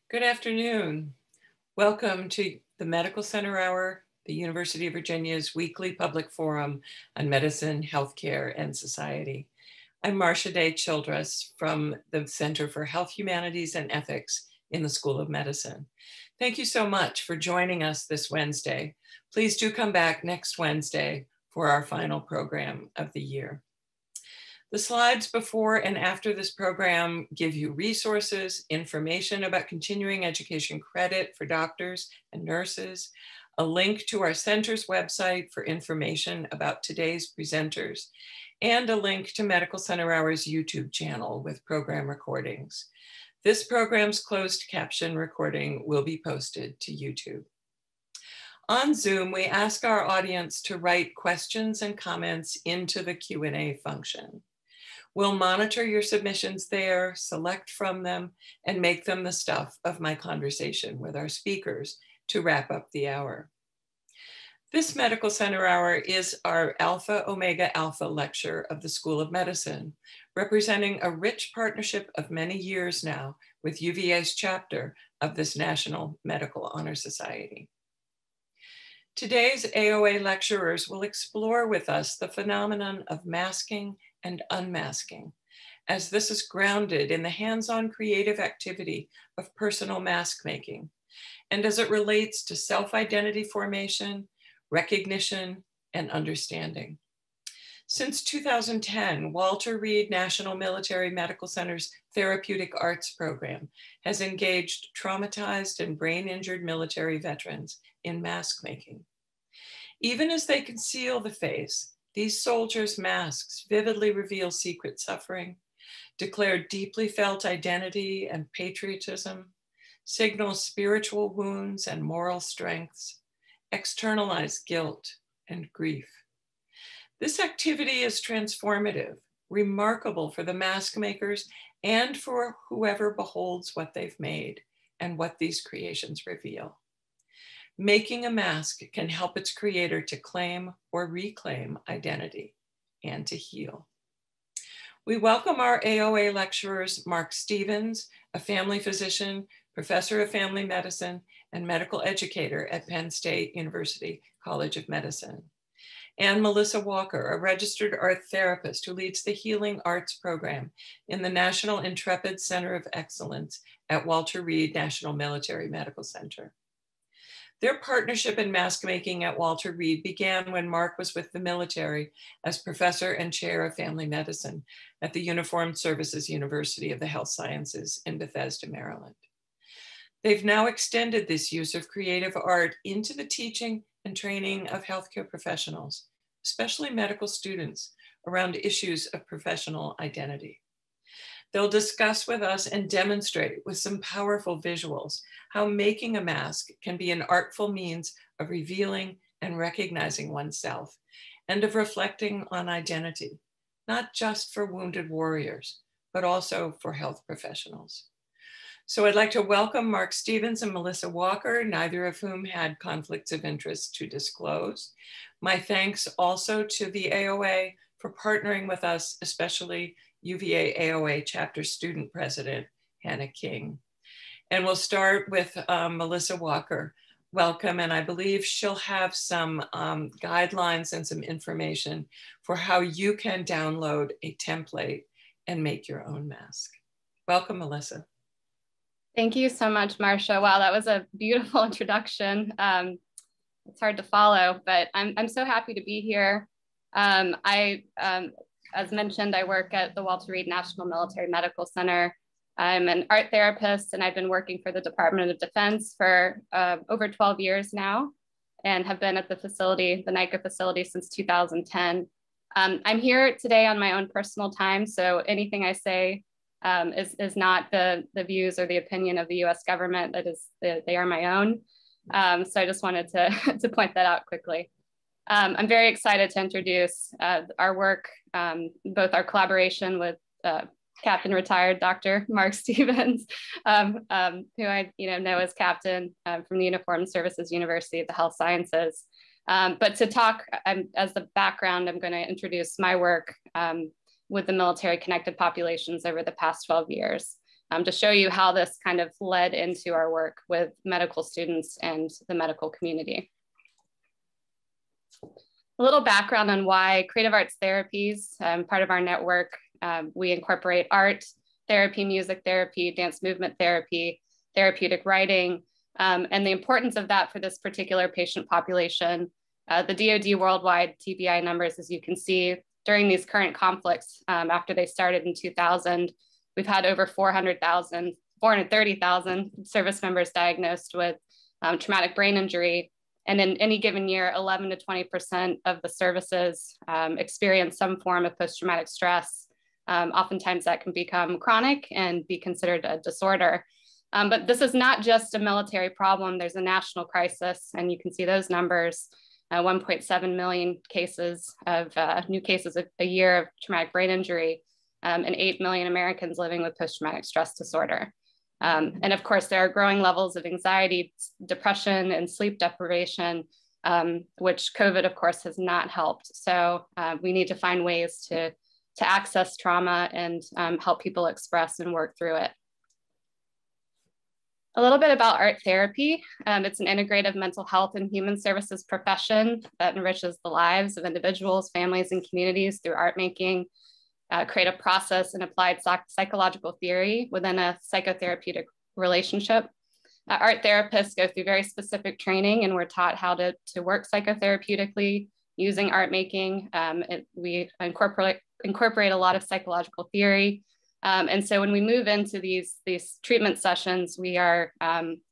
Good afternoon. Welcome to the Medical Center Hour, the University of Virginia's weekly public forum on medicine, healthcare, and society. I'm Marcia Day Childress from the Center for Health Humanities and Ethics in the School of Medicine. Thank you so much for joining us this Wednesday. Please do come back next Wednesday for our final program of the year. The slides before and after this program give you resources, information about continuing education credit for doctors and nurses, a link to our center's website for information about today's presenters, and a link to Medical Center Hour's YouTube channel with program recordings. This program's closed caption recording will be posted to YouTube. On Zoom, we ask our audience to write questions and comments into the Q&A function. We'll monitor your submissions there, select from them, and make them the stuff of my conversation with our speakers to wrap up the hour. This Medical Center Hour is our Alpha Omega Alpha Lecture of the School of Medicine, representing a rich partnership of many years now with UVA's chapter of this National Medical Honor Society. Today's AOA lecturers will explore with us the phenomenon of masking and unmasking, as this is grounded in the hands-on creative activity of personal mask making, and as it relates to self-identity formation, recognition, and understanding. Since 2010, Walter Reed National Military Medical Center's Therapeutic Arts Program has engaged traumatized and brain-injured military veterans in mask making. Even as they conceal the face, these soldiers' masks vividly reveal secret suffering, declare deeply felt identity and patriotism, signal spiritual wounds and moral strengths, externalize guilt and grief. This activity is transformative, remarkable for the mask makers and for whoever beholds what they've made and what these creations reveal. Making a mask can help its creator to claim or reclaim identity and to heal. We welcome our AOA lecturers, Mark Stevens, a family physician, professor of family medicine, and medical educator at Penn State University College of Medicine, and Melissa Walker, a registered art therapist who leads the Healing Arts Program in the National Intrepid Center of Excellence at Walter Reed National Military Medical Center. Their partnership in mask making at Walter Reed began when Mark was with the military as professor and chair of family medicine at the Uniformed Services University of the Health Sciences in Bethesda, Maryland. They've now extended this use of creative art into the teaching and training of healthcare professionals, especially medical students, around issues of professional identity. They'll discuss with us and demonstrate with some powerful visuals how making a mask can be an artful means of revealing and recognizing oneself and of reflecting on identity, not just for wounded warriors, but also for health professionals. So I'd like to welcome Mark Stevens and Melissa Walker, neither of whom had conflicts of interest to disclose. My thanks also to the AOA for partnering with us, especially UVA AOA chapter student president, Hannah King. And we'll start with Melissa Walker. Welcome, and I believe she'll have some guidelines and some information for how you can download a template and make your own mask. Welcome, Melissa. Thank you so much, Marcia. Wow, that was a beautiful introduction. It's hard to follow, but I'm so happy to be here. As mentioned, I work at the Walter Reed National Military Medical Center. I'm an art therapist, and I've been working for the Department of Defense for over 12 years now, and have been at the facility, the Niko facility, since 2010. I'm here today on my own personal time, so anything I say is not the views or the opinion of the U.S. government. They are my own. So I just wanted to point that out quickly. I'm very excited to introduce our work, both our collaboration with Captain retired Dr. Mark Stevens, who I know as Captain from the Uniformed Services University of the Health Sciences. But to talk as the background, I'm going to introduce my work with the military connected populations over the past 12 years. to show you how this kind of led into our work with medical students and the medical community. A little background on why creative arts therapies, part of our network, we incorporate art therapy, music therapy, dance movement therapy, therapeutic writing, and the importance of that for this particular patient population. The DoD worldwide TBI numbers, as you can see, during these current conflicts, after they started in 2000, we've had over 430,000 service members diagnosed with traumatic brain injury. And in any given year, 11 to 20% of the services experience some form of post-traumatic stress. Oftentimes that can become chronic and be considered a disorder. But this is not just a military problem. There's a national crisis, and you can see those numbers, 1.7 million cases of new cases a year of traumatic brain injury, and 8 million Americans living with post-traumatic stress disorder. And of course, there are growing levels of anxiety, depression, and sleep deprivation, which COVID, of course, has not helped. So we need to find ways to access trauma and help people express and work through it. A little bit about art therapy. It's an integrative mental health and human services profession that enriches the lives of individuals, families, and communities through art making, creative process, and applied psychological theory within a psychotherapeutic relationship. Art therapists go through very specific training, and we're taught how to work psychotherapeutically using art making. We incorporate a lot of psychological theory. And so when we move into these treatment sessions, we are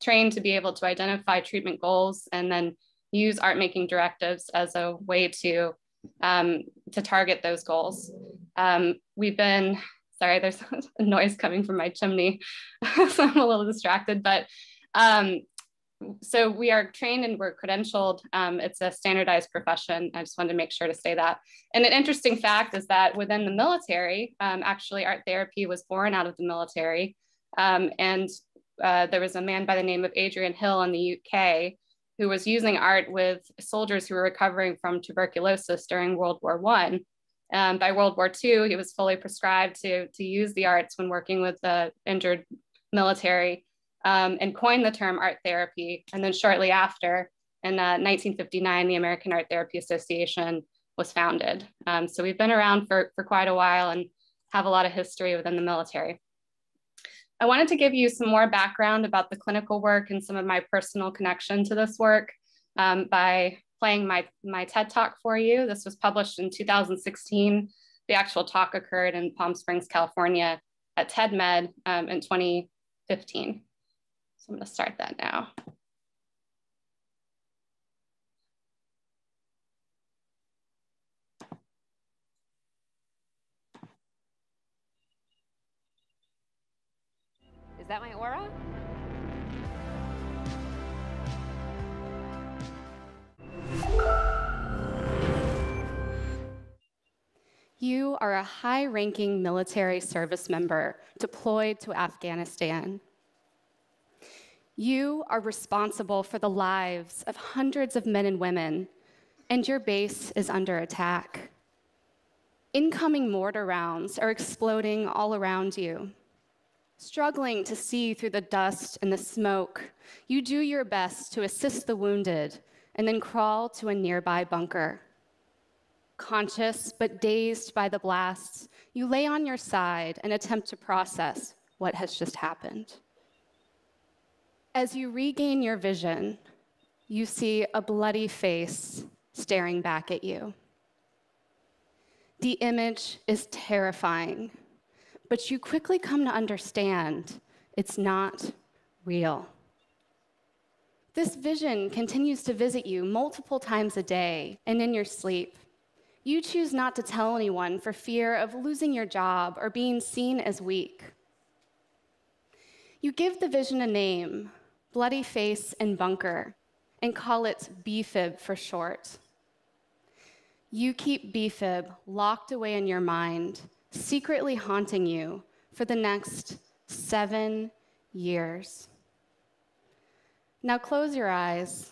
trained to be able to identify treatment goals and then use art making directives as a way to target those goals. We've been, sorry, there's a noise coming from my chimney, so I'm a little distracted, but so we are trained and we're credentialed. It's a standardized profession. I just wanted to make sure to say that. And an interesting fact is that within the military, actually art therapy was born out of the military. And there was a man by the name of Adrian Hill in the UK who was using art with soldiers who were recovering from tuberculosis during World War I. By World War II, he was fully prescribed to use the arts when working with the injured military. And coined the term art therapy. And then shortly after, in 1959, the American Art Therapy Association was founded. So we've been around for quite a while and have a lot of history within the military. I wanted to give you some more background about the clinical work and some of my personal connection to this work by playing my TED Talk for you. This was published in 2016. The actual talk occurred in Palm Springs, California at TEDMed in 2015. So I'm going to start that now. Is that my aura? You are a high-ranking military service member deployed to Afghanistan. You are responsible for the lives of hundreds of men and women, and your base is under attack. Incoming mortar rounds are exploding all around you. Struggling to see through the dust and the smoke, you do your best to assist the wounded and then crawl to a nearby bunker. Conscious but dazed by the blasts, you lay on your side and attempt to process what has just happened. As you regain your vision, you see a bloody face staring back at you. The image is terrifying, but you quickly come to understand it's not real. This vision continues to visit you multiple times a day, and in your sleep, you choose not to tell anyone for fear of losing your job or being seen as weak. You give the vision a name, bloody face and bunker, and call it BFib for short. You keep BFib locked away in your mind, secretly haunting you for the next 7 years. Now close your eyes.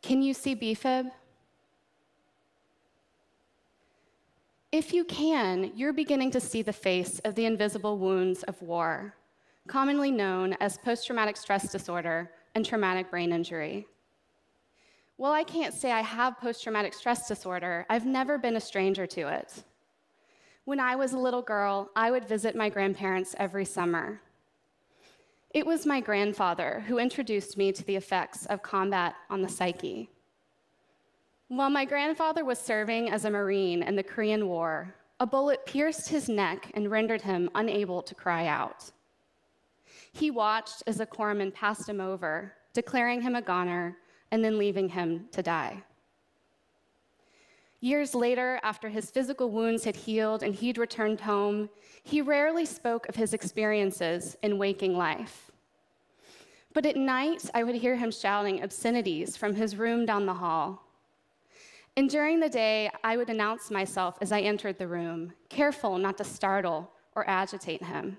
Can you see BFib? If you can, you're beginning to see the face of the invisible wounds of war, commonly known as post-traumatic stress disorder and traumatic brain injury. While I can't say I have post-traumatic stress disorder, I've never been a stranger to it. When I was a little girl, I would visit my grandparents every summer. It was my grandfather who introduced me to the effects of combat on the psyche. While my grandfather was serving as a Marine in the Korean War, a bullet pierced his neck and rendered him unable to cry out. He watched as a corpsman passed him over, declaring him a goner, and then leaving him to die. Years later, after his physical wounds had healed and he'd returned home, he rarely spoke of his experiences in waking life. But at night, I would hear him shouting obscenities from his room down the hall. And during the day, I would announce myself as I entered the room, careful not to startle or agitate him.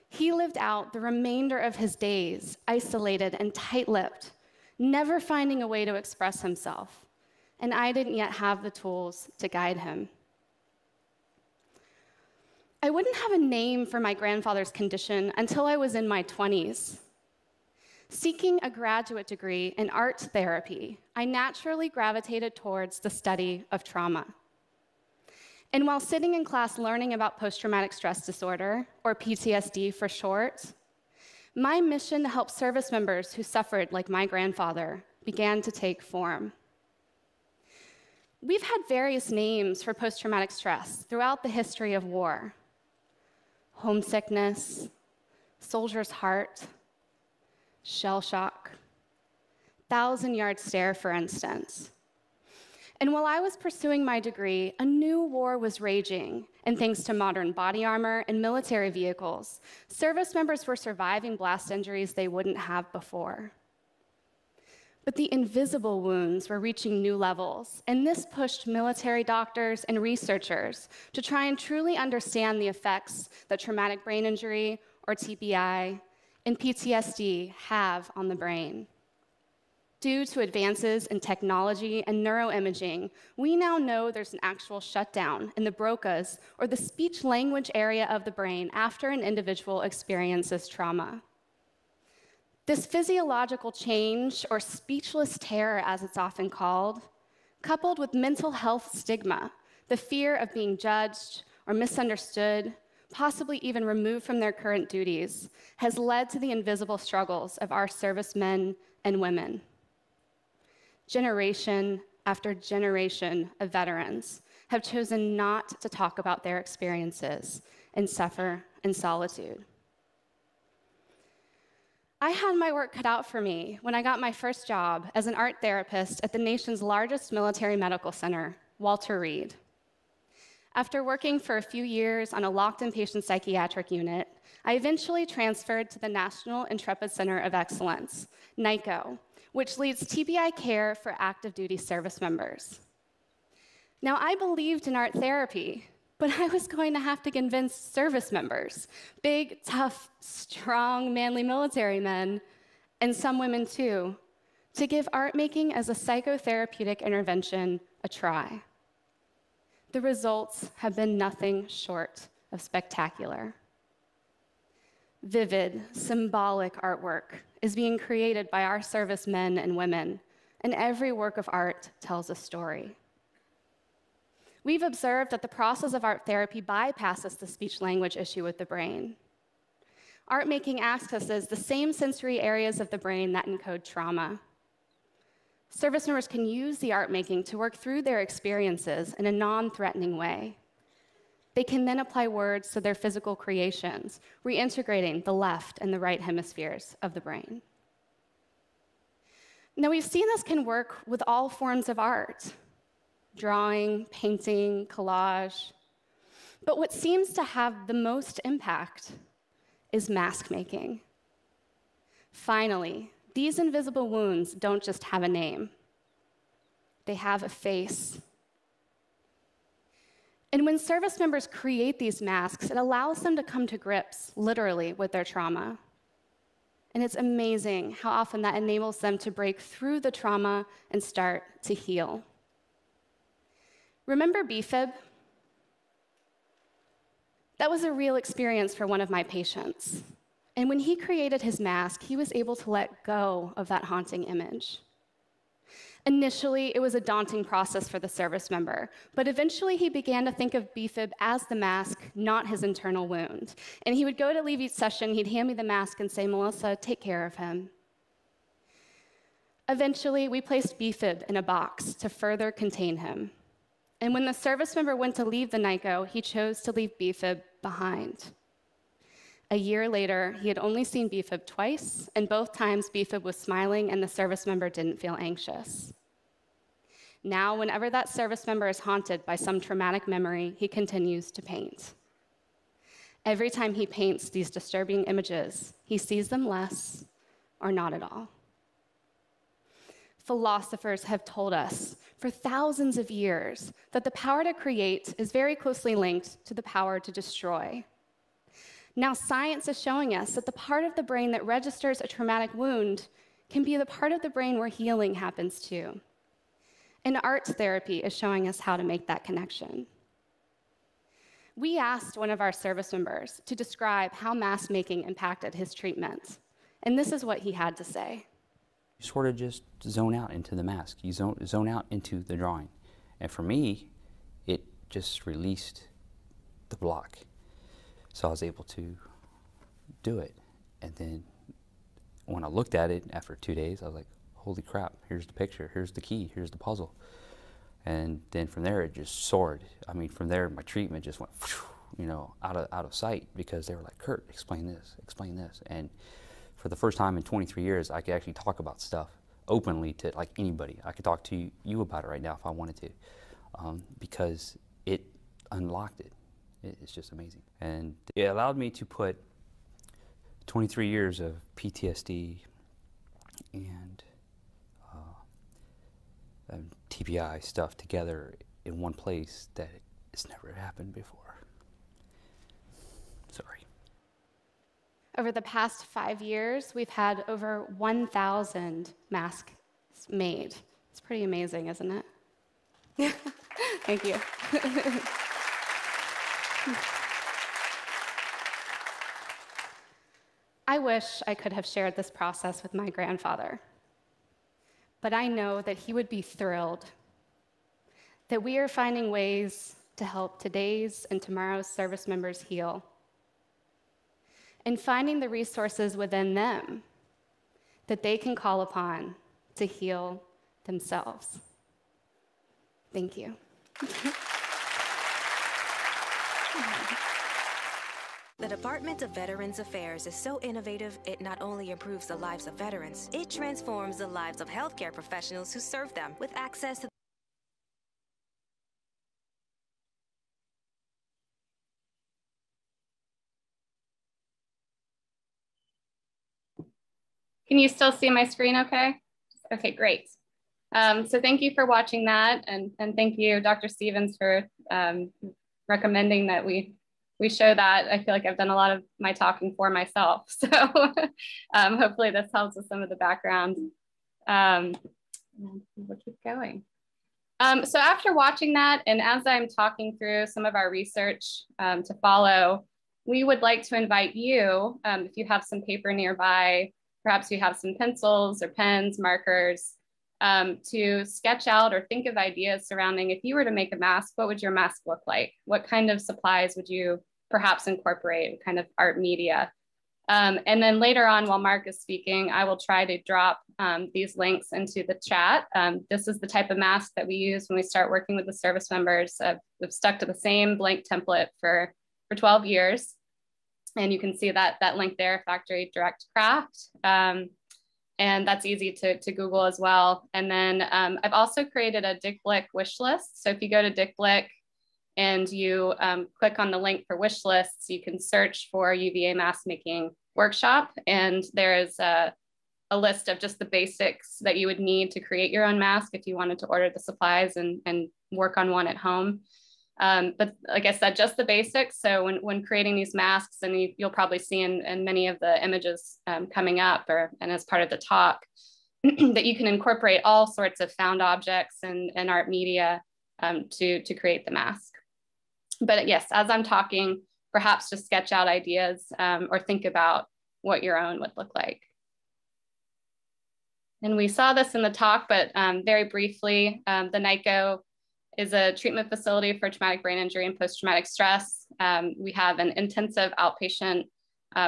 He lived out the remainder of his days isolated and tight-lipped, never finding a way to express himself, and I didn't yet have the tools to guide him. I wouldn't have a name for my grandfather's condition until I was in my 20s. Seeking a graduate degree in art therapy, I naturally gravitated towards the study of trauma. And while sitting in class learning about post-traumatic stress disorder, or PTSD for short, my mission to help service members who suffered like my grandfather began to take form. We've had various names for post-traumatic stress throughout the history of war. Homesickness, soldier's heart, shell shock, thousand-yard stare, for instance. And while I was pursuing my degree, a new war was raging, and thanks to modern body armor and military vehicles, service members were surviving blast injuries they wouldn't have before. But the invisible wounds were reaching new levels, and this pushed military doctors and researchers to try and truly understand the effects that traumatic brain injury, or TBI, and PTSD have on the brain. Due to advances in technology and neuroimaging, we now know there's an actual shutdown in the Broca's, or the speech-language area of the brain, after an individual experiences trauma. This physiological change, or speechless terror as it's often called, coupled with mental health stigma, the fear of being judged or misunderstood, possibly even removed from their current duties, has led to the invisible struggles of our servicemen and women. Generation after generation of veterans have chosen not to talk about their experiences and suffer in solitude. I had my work cut out for me when I got my first job as an art therapist at the nation's largest military medical center, Walter Reed. After working for a few years on a locked inpatient psychiatric unit, I eventually transferred to the National Intrepid Center of Excellence, Niko, which leads TBI care for active duty service members. Now, I believed in art therapy, but I was going to have to convince service members, big, tough, strong, manly military men, and some women too, to give art making as a psychotherapeutic intervention a try. The results have been nothing short of spectacular. Vivid, symbolic artwork is being created by our servicemen and women, and every work of art tells a story. We've observed that the process of art therapy bypasses the speech-language issue with the brain. Art making accesses the same sensory areas of the brain that encode trauma. Service members can use the art making to work through their experiences in a non-threatening way. They can then apply words to their physical creations, reintegrating the left and the right hemispheres of the brain. Now, we've seen this can work with all forms of art: drawing, painting, collage. But what seems to have the most impact is mask making. Finally, these invisible wounds don't just have a name. They have a face. And when service members create these masks, it allows them to come to grips, literally, with their trauma. And it's amazing how often that enables them to break through the trauma and start to heal. Remember BFib? That was a real experience for one of my patients. And when he created his mask, he was able to let go of that haunting image. Initially, it was a daunting process for the service member, but eventually he began to think of BFib as the mask, not his internal wound. And he would go to leave each session, he'd hand me the mask and say, "Melissa, take care of him." Eventually, we placed BFib in a box to further contain him. And when the service member went to leave the Niko, he chose to leave BFib behind. A year later, he had only seen BFib twice, and both times BFib was smiling and the service member didn't feel anxious. Now, whenever that service member is haunted by some traumatic memory, he continues to paint. Every time he paints these disturbing images, he sees them less or not at all. Philosophers have told us for thousands of years that the power to create is very closely linked to the power to destroy. Now, science is showing us that the part of the brain that registers a traumatic wound can be the part of the brain where healing happens too. And art therapy is showing us how to make that connection. We asked one of our service members to describe how mask making impacted his treatment, and this is what he had to say. You sort of just zone out into the mask. You zone out into the drawing. And for me, it just released the block. So I was able to do it. And then when I looked at it after 2 days, I was like, holy crap, here's the picture, here's the key, here's the puzzle. And then from there, it just soared. I mean, from there, my treatment just went, out of sight, because they were like, Kurt, explain this, explain this. And for the first time in 23 years, I could actually talk about stuff openly to like anybody. I could talk to you about it right now if I wanted to, because it unlocked it. It's just amazing. And it allowed me to put 23 years of PTSD and TBI stuff together in one place that it's never happened before. Sorry. Over the past 5 years, we've had over 1,000 masks made. It's pretty amazing, isn't it? Thank you. I wish I could have shared this process with my grandfather, but I know that he would be thrilled that we are finding ways to help today's and tomorrow's service members heal, and finding the resources within them that they can call upon to heal themselves. Thank you. The Department of Veterans Affairs is so innovative, it not only improves the lives of veterans, it transforms the lives of healthcare professionals who serve them with access to Can you still see my screen okay? Okay, great. So thank you for watching that, and thank you, Dr. Stevens, for recommending that we show that. I feel like I've done a lot of my talking for myself. So hopefully this helps with some of the background. We'll keep going. So after watching that, and as I'm talking through some of our research to follow, we would like to invite you, if you have some paper nearby, perhaps you have some pencils or pens, markers, to sketch out or think of ideas surrounding, if you were to make a mask, what would your mask look like? What kind of supplies would you perhaps incorporate? What kind of art media? And then later on, while Mark is speaking, I will try to drop these links into the chat. This is the type of mask that we use when we start working with the service members. We've stuck to the same blank template for 12 years. And you can see that link there, Factory Direct Craft. And that's easy to Google as well. And then I've also created a Dick Blick wish list. So if you go to Dick Blick and you click on the link for wish lists, you can search for UVA mask making workshop. And there is a list of just the basics that you would need to create your own mask if you wanted to order the supplies and work on one at home. But like I said, just the basics. So when creating these masks, and you'll probably see in many of the images coming up and as part of the talk, that you can incorporate all sorts of found objects and art media to create the mask. But yes, as I'm talking, perhaps just sketch out ideas or think about what your own would look like. And we saw this in the talk, but very briefly, the Niko is a treatment facility for traumatic brain injury and post-traumatic stress. We have an intensive outpatient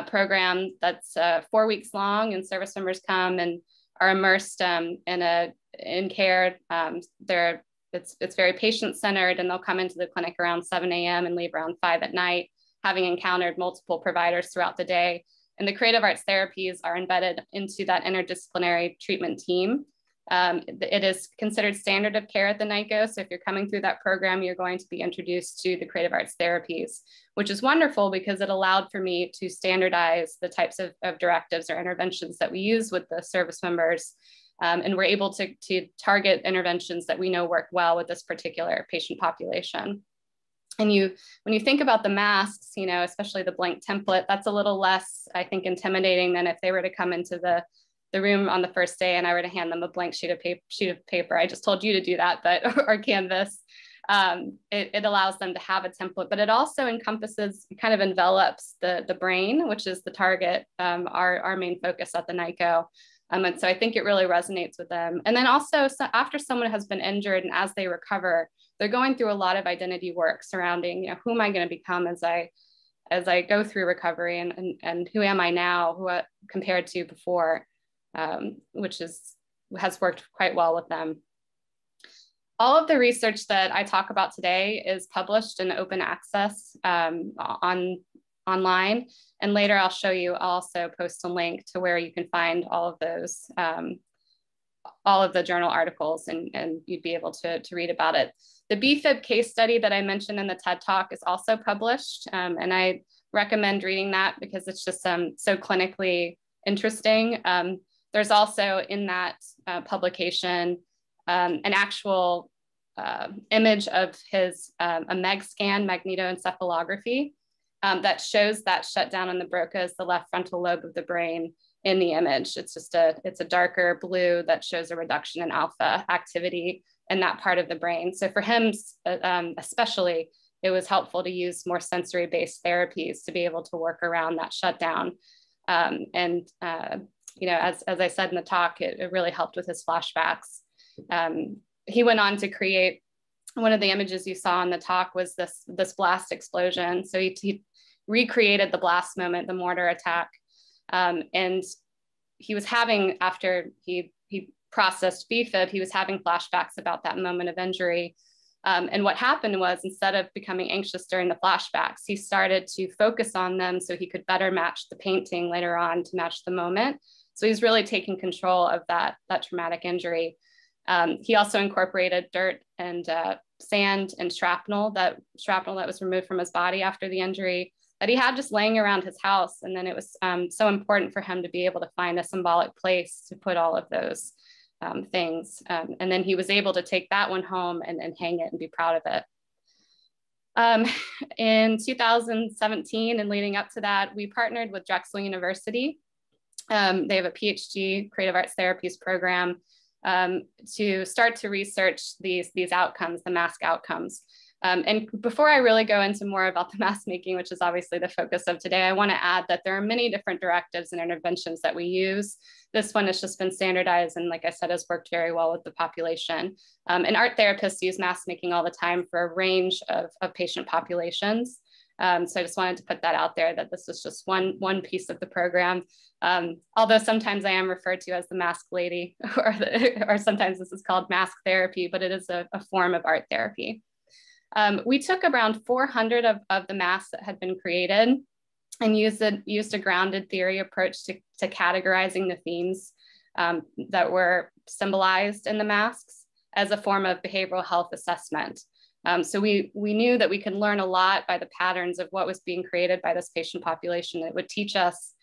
program that's 4 weeks long, and service members come and are immersed in care. It's very patient-centered, and they'll come into the clinic around 7 a.m. and leave around 5 at night, having encountered multiple providers throughout the day. And the creative arts therapies are embedded into that interdisciplinary treatment team. It is considered standard of care at the Niko. So if you're coming through that program, you're going to be introduced to the creative arts therapies, which is wonderful because it allowed for me to standardize the types of directives or interventions that we use with the service members. And we're able to target interventions that we know work well with this particular patient population. And when you think about the masks, especially the blank template, that's a little less, I think, intimidating than if they were to come into the room on the first day and I were to hand them a blank sheet of paper. I just told you to do that, but or canvas. It allows them to have a template, but it also kind of envelops the brain, which is the target, our main focus at the Niko. And so I think it really resonates with them. And then also, so after someone has been injured and as they recover, they're going through a lot of identity work surrounding, who am I going to become as I go through recovery, and who am I now, compared to before, which has worked quite well with them. All of the research that I talk about today is published in open access online. And later I'll show you, I'll also post a link to where you can find all of those, all of the journal articles, and you'd be able to read about it. The BFib case study that I mentioned in the TED Talk is also published. And I recommend reading that because it's just so clinically interesting. There's also in that publication an actual image of his a MEG scan, magnetoencephalography, that shows that shutdown in the Broca is the left frontal lobe of the brain in the image. It's just it's a darker blue that shows a reduction in alpha activity in that part of the brain. So for him especially, it was helpful to use more sensory-based therapies to be able to work around that shutdown. As I said in the talk, it really helped with his flashbacks. He went on to create, one of the images you saw in the talk was this blast explosion. So he recreated the blast moment, the mortar attack. And he was having, after he processed BFib, he was having flashbacks about that moment of injury. And what happened was, instead of becoming anxious during the flashbacks, he started to focus on them so he could better match the painting later on to match the moment. So he's really taking control of that traumatic injury. He also incorporated dirt and sand and shrapnel that was removed from his body after the injury that he had just laying around his house. And then it was so important for him to be able to find a symbolic place to put all of those things. And then he was able to take that one home and hang it and be proud of it. In 2017 and leading up to that, we partnered with Drexel University. They have a PhD creative arts therapies program to start to research these outcomes, the mask outcomes. And before I really go into more about the mask making, which is obviously the focus of today, I want to add that there are many different directives and interventions that we use. This one has just been standardized and, like I said, has worked very well with the population. And art therapists use mask making all the time for a range of patient populations. So I just wanted to put that out there, that this is just one piece of the program. Although sometimes I am referred to as the mask lady, or sometimes this is called mask therapy, but it is a form of art therapy. We took around 400 of the masks that had been created and used a grounded theory approach to categorizing the themes that were symbolized in the masks as a form of behavioral health assessment. So we knew that we could learn a lot by the patterns of what was being created by this patient population. It would teach us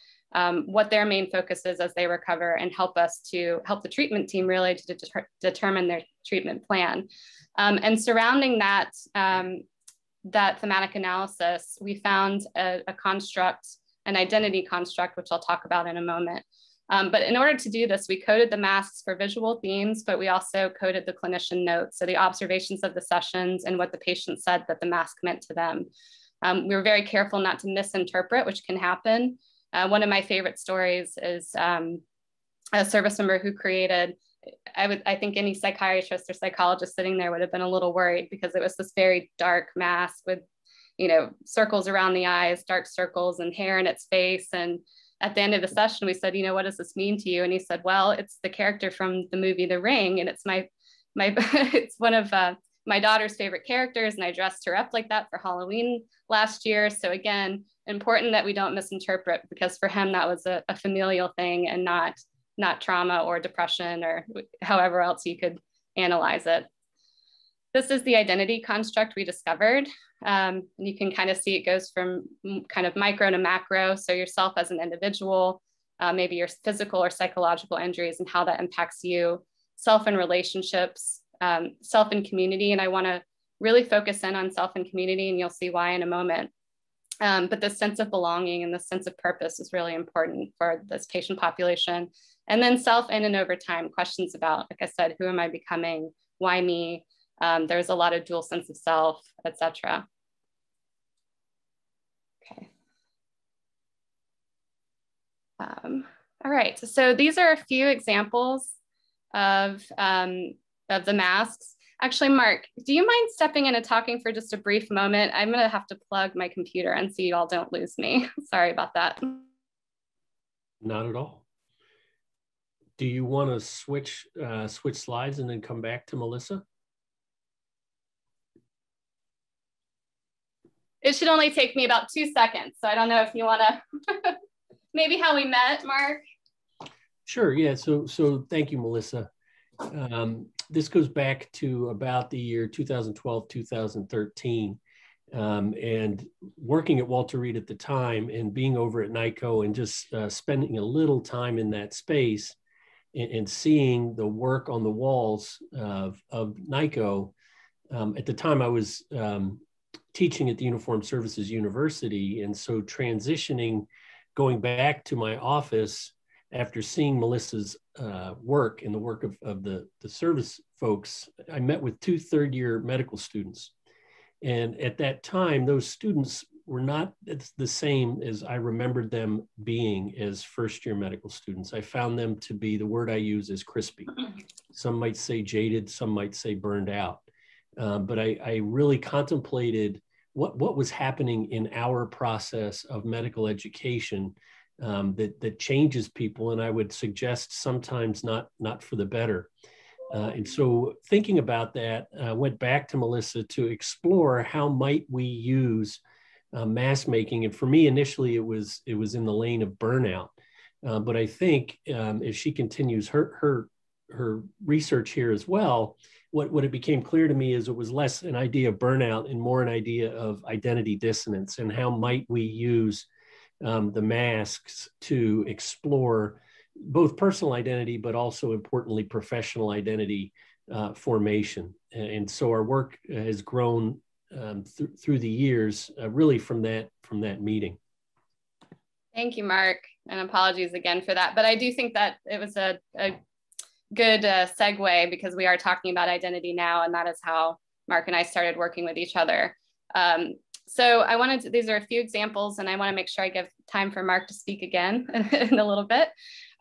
what their main focus is as they recover, and help the treatment team really to determine their treatment plan. And surrounding that thematic analysis, we found a construct, an identity construct, which I'll talk about in a moment, But in order to do this, we coded the masks for visual themes, but we also coded the clinician notes, so the observations of the sessions and what the patient said that the mask meant to them. We were very careful not to misinterpret, which can happen. One of my favorite stories is a service member who created, I think any psychiatrist or psychologist sitting there would have been a little worried, because it was this very dark mask with, you know, circles around the eyes, dark circles, and hair in its face. And at the end of the session, we said, you know, what does this mean to you? And he said, well, it's the character from the movie The Ring, and it's it's one of my daughter's favorite characters, and I dressed her up like that for Halloween last year. So again, important that we don't misinterpret, because for him that was a familial thing and not trauma or depression or however else you could analyze it. This is the identity construct we discovered. You can kind of see it goes from kind of micro to macro. So yourself as an individual, maybe your physical or psychological injuries and how that impacts you, self and relationships, self and community. And I want to really focus in on self and community, and you'll see why in a moment. But this sense of belonging and the sense of purpose is really important for this patient population. And then self in and over time, questions about, like I said, who am I becoming? Why me? There's a lot of dual sense of self, etc. Okay. All right, so these are a few examples of the masks. Actually, Mark, do you mind stepping in and talking for just a brief moment? I'm gonna have to plug my computer and so you all don't lose me. Sorry about that. Not at all. Do you want to switch slides and then come back to Melissa? It should only take me about 2 seconds. So I don't know if you want to, maybe how we met, Mark. Sure, yeah, so thank you, Melissa. This goes back to about the year 2012, 2013. And working at Walter Reed at the time and being over at Niko and just spending a little time in that space and seeing the work on the walls of Niko. At the time I was teaching at the Uniformed Services University. And so transitioning, going back to my office after seeing Melissa's work and the work of the service folks, I met with 2 third-year medical students. And at that time, those students were not the same as I remembered them being as first-year medical students. I found them to be, the word I use is crispy. Some might say jaded, some might say burned out. But I really contemplated what was happening in our process of medical education that changes people, and I would suggest sometimes not for the better. And so thinking about that, went back to Melissa to explore how might we use mask making. And for me, initially, it was in the lane of burnout. But I think as she continues her research here as well, what it became clear to me is it was less an idea of burnout and more an idea of identity dissonance, and how might we use the masks to explore both personal identity, but also importantly, professional identity formation. And so our work has grown through the years, really from that meeting. Thank you, Mark, and apologies again for that. But I do think that it was a good segue, because we are talking about identity now, and that is how Mark and I started working with each other. So I wanted to, these are a few examples, and I want to make sure I give time for Mark to speak again in a little bit.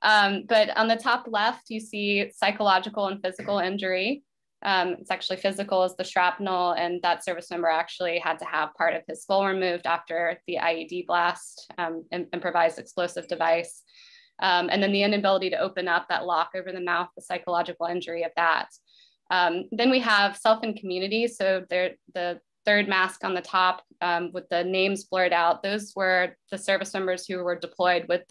But on the top left, you see psychological and physical injury. It's actually physical as the shrapnel, and that service member actually had to have part of his skull removed after the IED blast, improvised explosive device. And then the inability to open up that lock over the mouth, the psychological injury of that. Then we have self and community. So the third mask on the top with the names blurred out, those were the service members who were deployed with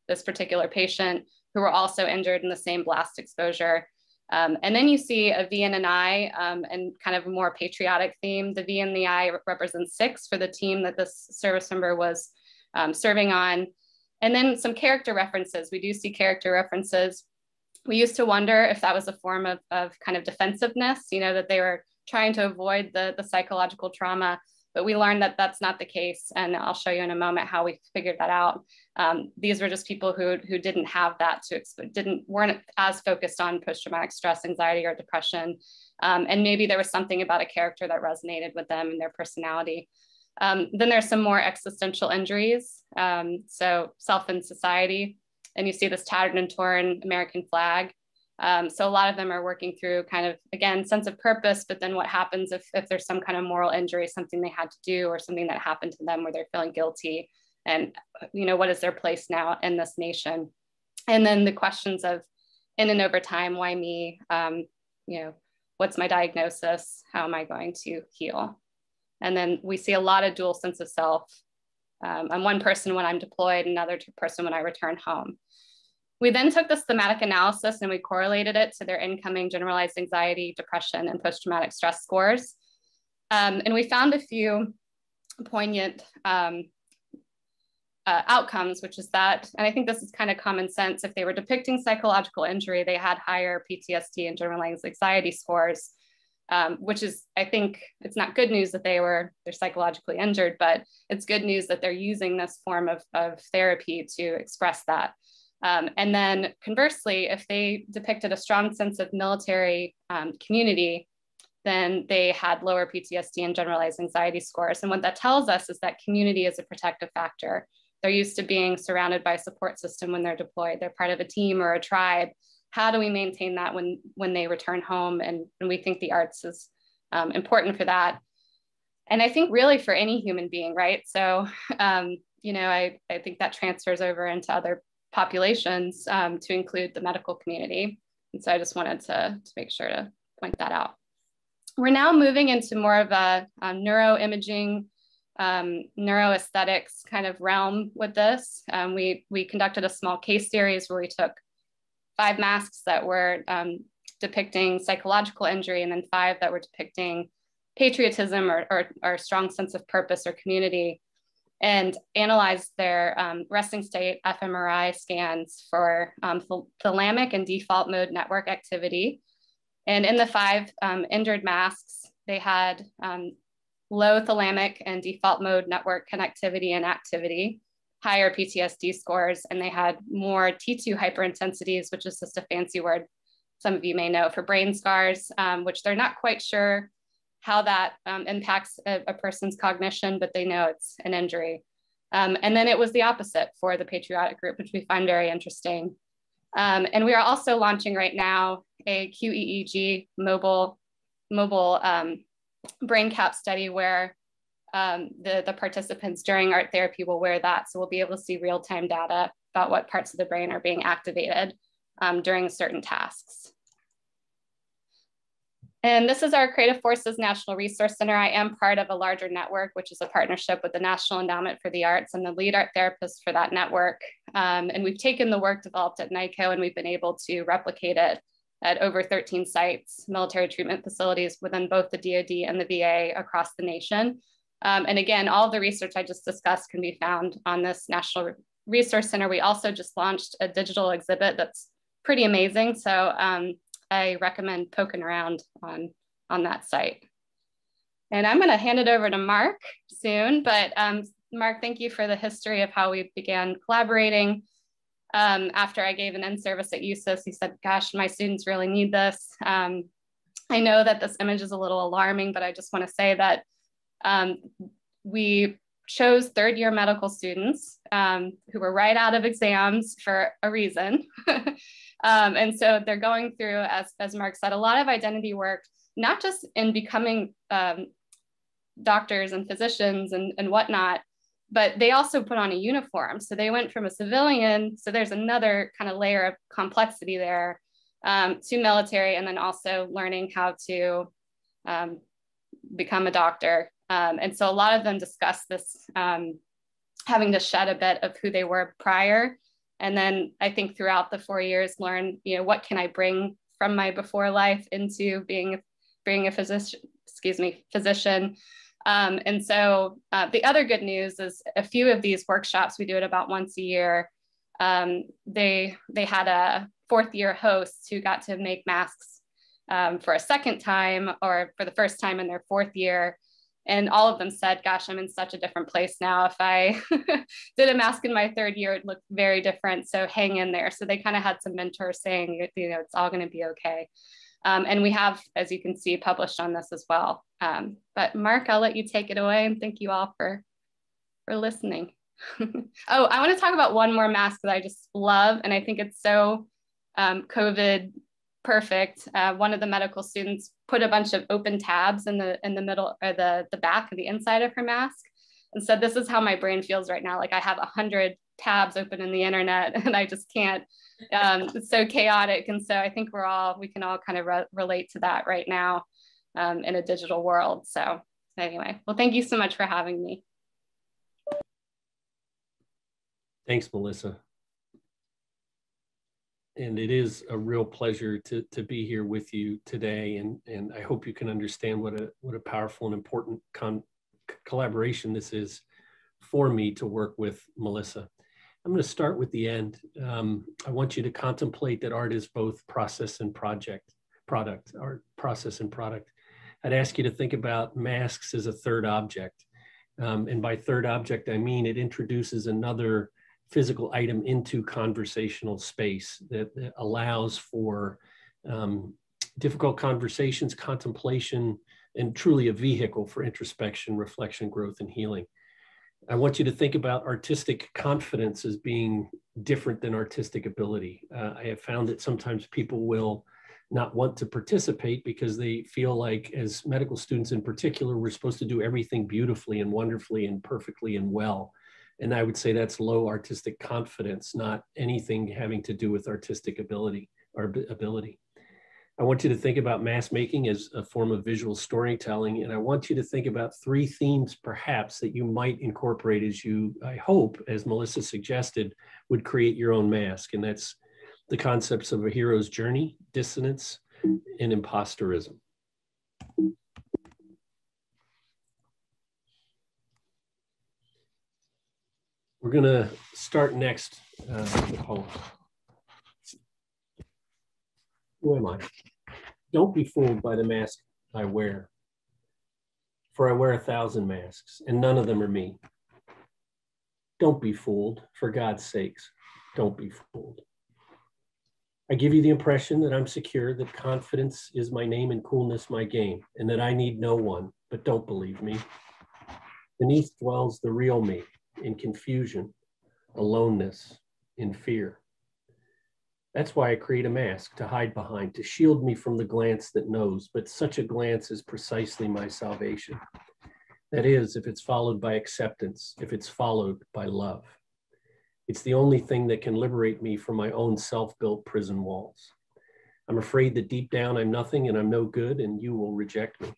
this particular patient, who were also injured in the same blast exposure. And then you see a V and an I, and kind of a more patriotic theme. The V and the I represents 6 for the team that this service member was serving on. And then some character references. We do see character references. We used to wonder if that was a form of kind of defensive-ness, that they were trying to avoid the psychological trauma. but we learned that that's not the case. And I'll show you in a moment how we figured that out. These were just people who didn't have that, weren't as focused on post-traumatic stress, anxiety, or depression. And maybe there was something about a character that resonated with them and their personality. Then there's some more existential injuries. So self and society, and you see this tattered and torn American flag. So a lot of them are working through kind of, again, sense of purpose, but then what happens if there's some kind of moral injury, something they had to do or something that happened to them where they're feeling guilty, and, you know, what is their place now in this nation? And then the questions of in and over time, why me? You know, what's my diagnosis? How am I going to heal? And then we see a lot of dual sense of self. I'm one person when I'm deployed, another person when I return home. We then took this thematic analysis and we correlated it to their incoming generalized anxiety, depression, and post-traumatic stress scores. And we found a few poignant outcomes, which is that, and I think this is kind of common sense, if they were depicting psychological injury, they had higher PTSD and generalized anxiety scores, which is, I think it's not good news that they're psychologically injured, but it's good news that they're using this form of therapy to express that. And then conversely, if they depicted a strong sense of military community, then they had lower PTSD and generalized anxiety scores. And what that tells us is that community is a protective factor. They're used to being surrounded by a support system when they're deployed. They're part of a team or a tribe. How do we maintain that when they return home? And we think the arts is important for that. And I think really for any human being, right? So, you know, I think that transfers over into other populations to include the medical community. And so I just wanted to make sure to point that out. We're now moving into more of a neuroimaging, neuroaesthetics kind of realm with this. We conducted a small case series where we took 5 masks that were depicting psychological injury, and then 5 that were depicting patriotism or strong sense of purpose or community, and analyzed their resting state fMRI scans for thalamic and default mode network activity. And in the 5 injured masks, they had low thalamic and default mode network connectivity and activity, higher PTSD scores, and they had more T2 hyperintensities, which is just a fancy word some of you may know for brain scars, which they're not quite sure how that impacts a person's cognition, but they know it's an injury. And then it was the opposite for the patriotic group, which we find very interesting. And we are also launching right now a QEEG mobile brain cap study where the participants during art therapy will wear that. So we'll be able to see real-time data about what parts of the brain are being activated during certain tasks. And this is our Creative Forces National Resource Center. I am part of a larger network, which is a partnership with the National Endowment for the Arts. I'm the lead art therapist for that network. And we've taken the work developed at Niko and we've been able to replicate it at over 13 sites, military treatment facilities within both the DoD and the VA across the nation. And again, all of the research I just discussed can be found on this National Resource Center. We also just launched a digital exhibit that's pretty amazing. So I recommend poking around on that site. And I'm gonna hand it over to Mark soon, but Mark, thank you for the history of how we began collaborating. After I gave an in-service at USIS, he said, gosh, my students really need this. I know that this image is a little alarming, but I just wanna say that we chose third-year medical students who were right out of exams for a reason. And so they're going through, as Mark said, a lot of identity work, not just in becoming doctors and physicians and whatnot, but they also put on a uniform. So they went from a civilian, so there's another kind of layer of complexity there, to military, and then also learning how to become a doctor. And so a lot of them discuss this, having to shed a bit of who they were prior. And then I think throughout the 4 years, learn, you know, what can I bring from my before life into being a physician. And so the other good news is a few of these workshops, we do it about once a year. They had a 4th-year host who got to make masks for a second time or for the first time in their 4th year. And all of them said, gosh, I'm in such a different place now. If I did a mask in my third year, it looked very different. So hang in there. So they kind of had some mentors saying, you know, it's all going to be okay. And we have, as you can see, published on this as well. But Mark, I'll let you take it away, and thank you all for listening. Oh, I want to talk about one more mask that I just love, and I think it's so COVID perfect. One of the medical students put a bunch of open tabs in the middle, or the back of the inside of her mask, and said, "This is how my brain feels right now. Like I have 100 tabs open in the internet, and I just can't. It's so chaotic." And so I think we can all kind of relate to that right now in a digital world. So anyway, well, thank you so much for having me. Thanks, Melissa. And it is a real pleasure to be here with you today. And I hope you can understand what a powerful and important collaboration this is for me to work with Melissa. I'm going to start with the end. I want you to contemplate that art is both process and product, art, process and product. I'd ask you to think about masks as a third object. And by third object, I mean it introduces another physical item into conversational space that allows for difficult conversations, contemplation, and truly a vehicle for introspection, reflection, growth, and healing. I want you to think about artistic confidence as being different than artistic ability. I have found that sometimes people will not want to participate because they feel like, as medical students in particular, we're supposed to do everything beautifully and wonderfully and perfectly and well. And I would say that's low artistic confidence, not anything having to do with artistic ability or ability. I want you to think about mask making as a form of visual storytelling. And I want you to think about 3 themes perhaps that you might incorporate as you, I hope, as Melissa suggested, would create your own mask. And that's the concepts of a hero's journey, dissonance, and imposterism. We're going to start next with the poem. Who am I? Don't be fooled by the mask I wear, for I wear 1,000 masks, and none of them are me. Don't be fooled, for God's sakes, don't be fooled. I give you the impression that I'm secure, that confidence is my name and coolness my game, and that I need no one, but don't believe me. Beneath dwells the real me, in confusion, aloneness, in fear. That's why I create a mask to hide behind, to shield me from the glance that knows, but such a glance is precisely my salvation. That is, if it's followed by acceptance, if it's followed by love. It's the only thing that can liberate me from my own self-built prison walls. I'm afraid that deep down I'm nothing and I'm no good and you will reject me.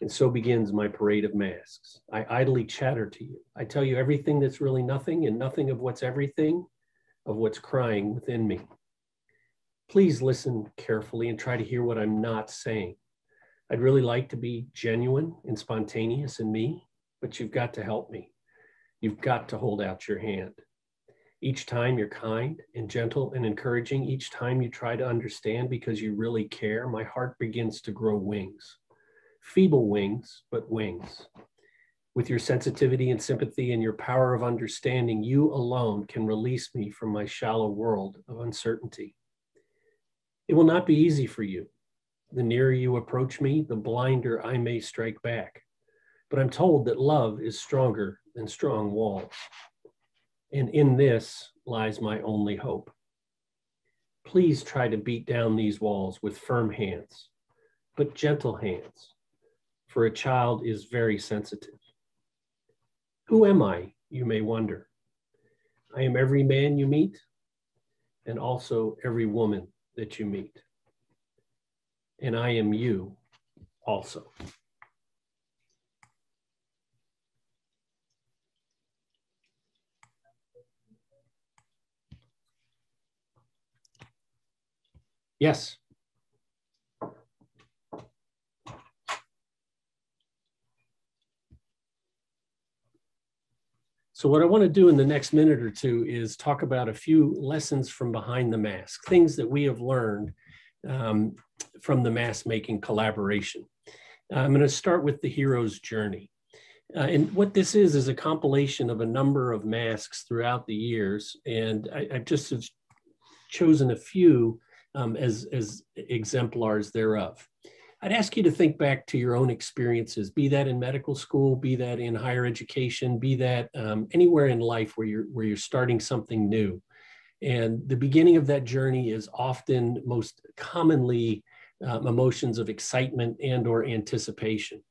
And so begins my parade of masks. I idly chatter to you. I tell you everything that's really nothing and nothing of what's everything, of what's crying within me. Please listen carefully and try to hear what I'm not saying. I'd really like to be genuine and spontaneous in me, but you've got to help me. You've got to hold out your hand. Each time you're kind and gentle and encouraging, each time you try to understand because you really care, my heart begins to grow wings. Feeble wings, but wings. With your sensitivity and sympathy and your power of understanding, you alone can release me from my shallow world of uncertainty. It will not be easy for you. The nearer you approach me, the blinder I may strike back. But I'm told that love is stronger than strong walls. And in this lies my only hope. Please try to beat down these walls with firm hands, but gentle hands, for a child is very sensitive. Who am I, you may wonder? I am every man you meet, and also every woman that you meet. And I am you also. Yes. So what I want to do in the next minute or two is talk about a few lessons from behind the mask, things that we have learned from the mask making collaboration. I'm going to start with the hero's journey. And what this is a compilation of a number of masks throughout the years. And I just have chosen a few as exemplars thereof. I'd ask you to think back to your own experiences, be that in medical school, be that in higher education, be that anywhere in life where you're starting something new. And the beginning of that journey is often most commonly emotions of excitement and or anticipation.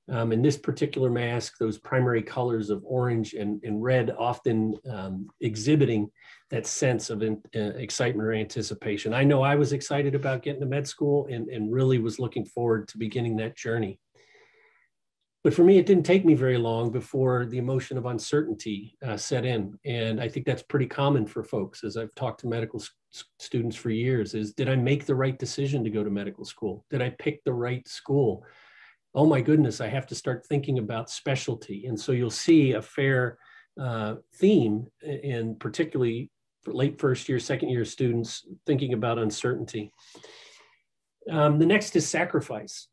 In this particular mask, those primary colors of orange and red often exhibiting that sense of excitement or anticipation. I know I was excited about getting to med school and really was looking forward to beginning that journey. But for me, it didn't take me very long before the emotion of uncertainty set in. And I think that's pretty common for folks, as I've talked to medical students for years, is did I make the right decision to go to medical school? Did I pick the right school? Oh my goodness, I have to start thinking about specialty. And so you'll see a fair theme in particularly for late first year, second year students thinking about uncertainty. The next is sacrifice.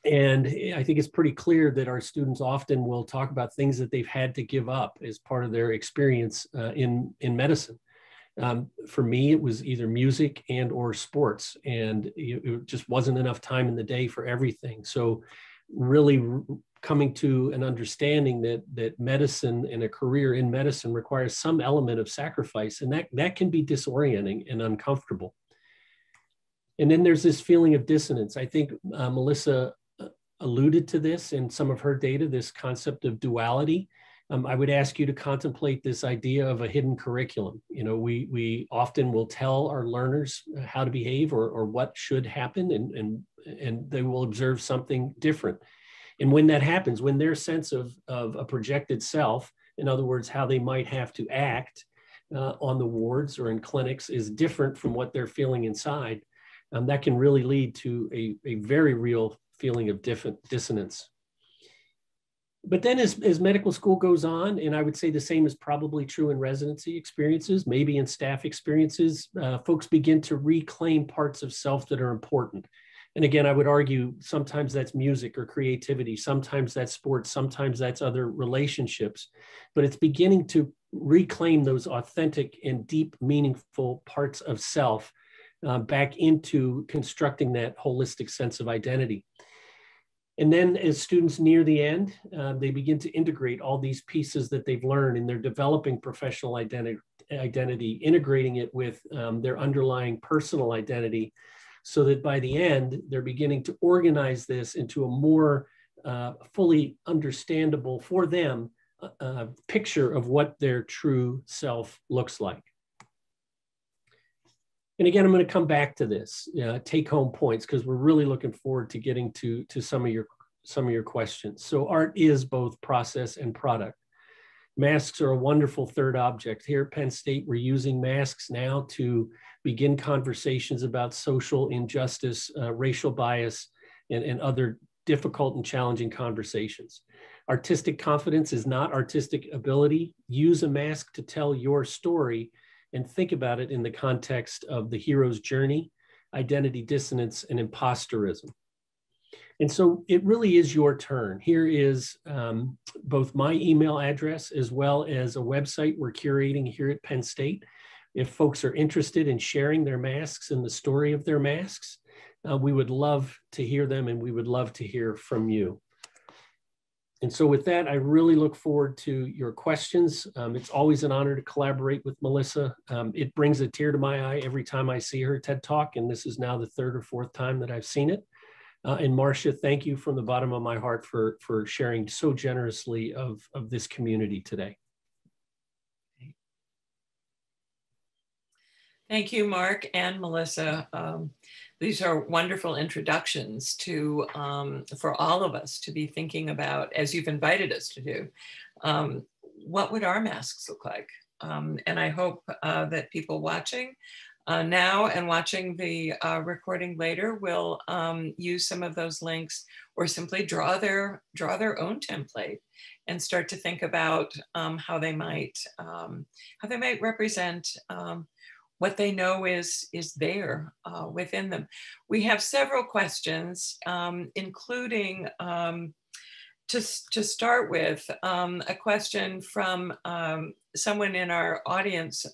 And I think it's pretty clear that our students often will talk about things that they've had to give up as part of their experience in medicine. For me, it was either music and or sports, and it just wasn't enough time in the day for everything. So really coming to an understanding that medicine and a career in medicine requires some element of sacrifice, and that can be disorienting and uncomfortable. And then there's this feeling of dissonance. I think Melissa alluded to this in some of her data, this concept of duality. I would ask you to contemplate this idea of a hidden curriculum. You know, we often will tell our learners how to behave or what should happen, and they will observe something different. And when that happens, when their sense of a projected self, in other words, how they might have to act on the wards or in clinics is different from what they're feeling inside, that can really lead to a very real feeling of dissonance. But then as medical school goes on, and I would say the same is probably true in residency experiences, maybe in staff experiences, folks begin to reclaim parts of self that are important. And again, I would argue sometimes that's music or creativity, sometimes that's sports, sometimes that's other relationships, but it's beginning to reclaim those authentic and deep, meaningful parts of self back into constructing that holistic sense of identity. And then as students near the end, they begin to integrate all these pieces that they've learned in their developing professional identity, integrating it with their underlying personal identity, so that by the end, they're beginning to organize this into a more fully understandable for them picture of what their true self looks like. And again, I'm going to come back to this take-home points because we're really looking forward to getting to some of your questions. So art is both process and product. Masks are a wonderful third object. Here at Penn State, we're using masks now to begin conversations about social injustice, racial bias, and other difficult and challenging conversations. Artistic confidence is not artistic ability. Use a mask to tell your story and think about it in the context of the hero's journey, identity dissonance, and imposterism. And so it really is your turn. Here is both my email address as well as a website we're curating here at Penn State. If folks are interested in sharing their masks and the story of their masks, we would love to hear them and we would love to hear from you. And so with that, I really look forward to your questions. It's always an honor to collaborate with Melissa. It brings a tear to my eye every time I see her TED Talk, and this is now the third or fourth time that I've seen it. And Marcia, thank you from the bottom of my heart for sharing so generously of this community today. Thank you, Mark and Melissa. These are wonderful introductions to for all of us to be thinking about, as you've invited us to do, what would our masks look like? And I hope that people watching now and watching the recording later will use some of those links or simply draw their own template and start to think about how they might represent what they know is there within them. We have several questions, including to start with, a question from someone in our audience,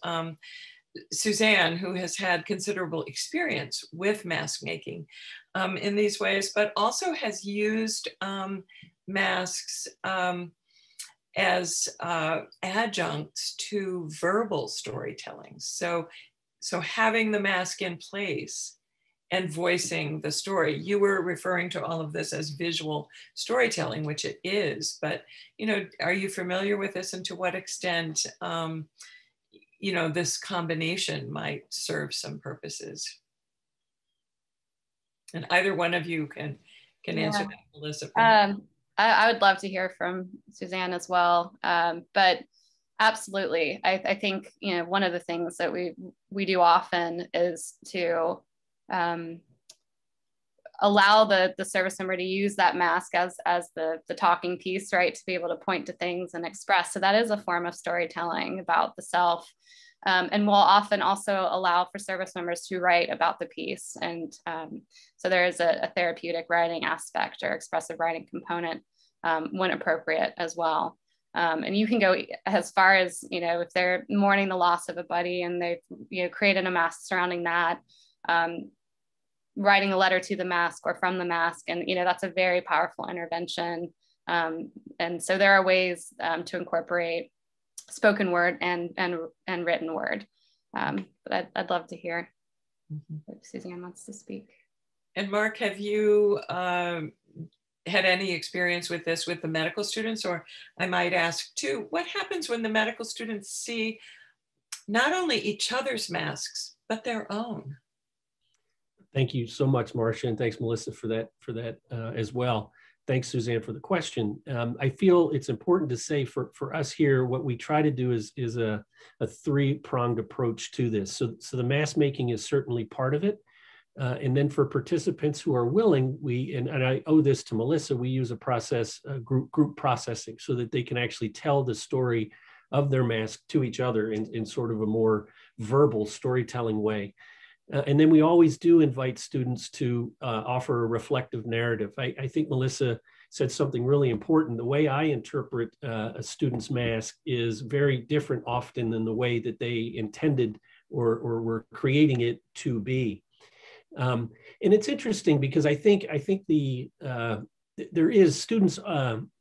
Suzanne, who has had considerable experience with mask making in these ways, but also has used masks as adjuncts to verbal storytelling. So having the mask in place and voicing the story. You were referring to all of this as visual storytelling, which it is, but, you know, are you familiar with this, and to what extent, you know, this combination might serve some purposes? And either one of you can answer that, Melissa. I would love to hear from Suzanne as well, but absolutely. I think, you know, one of the things that we do often is to allow the service member to use that mask as the talking piece, right? To be able to point to things and express. So that is a form of storytelling about the self. And we'll often also allow for service members to write about the piece. And so there is a therapeutic writing aspect or expressive writing component when appropriate as well. And you can go as far as, you know, if they're mourning the loss of a buddy and they've, you know, created a mask surrounding that, writing a letter to the mask or from the mask. And, you know, that's a very powerful intervention. And so there are ways to incorporate spoken word and written word. But I'd love to hear if Suzanne wants to speak. And Mark, have you had any experience with this with the medical students? Or I might ask too, what happens when the medical students see not only each other's masks, but their own? Thank you so much, Marcia, and thanks, Melissa, for that as well. Thanks, Suzanne, for the question. I feel it's important to say for us here, what we try to do is a three-pronged approach to this. So the mask making is certainly part of it. And then for participants who are willing, and I owe this to Melissa, we use a process, group processing, so that they can actually tell the story of their mask to each other in sort of a more verbal storytelling way. And then we always do invite students to offer a reflective narrative. I think Melissa said something really important. The way I interpret a student's mask is very different often than the way that they intended or were creating it to be. And it's interesting because I think there is students,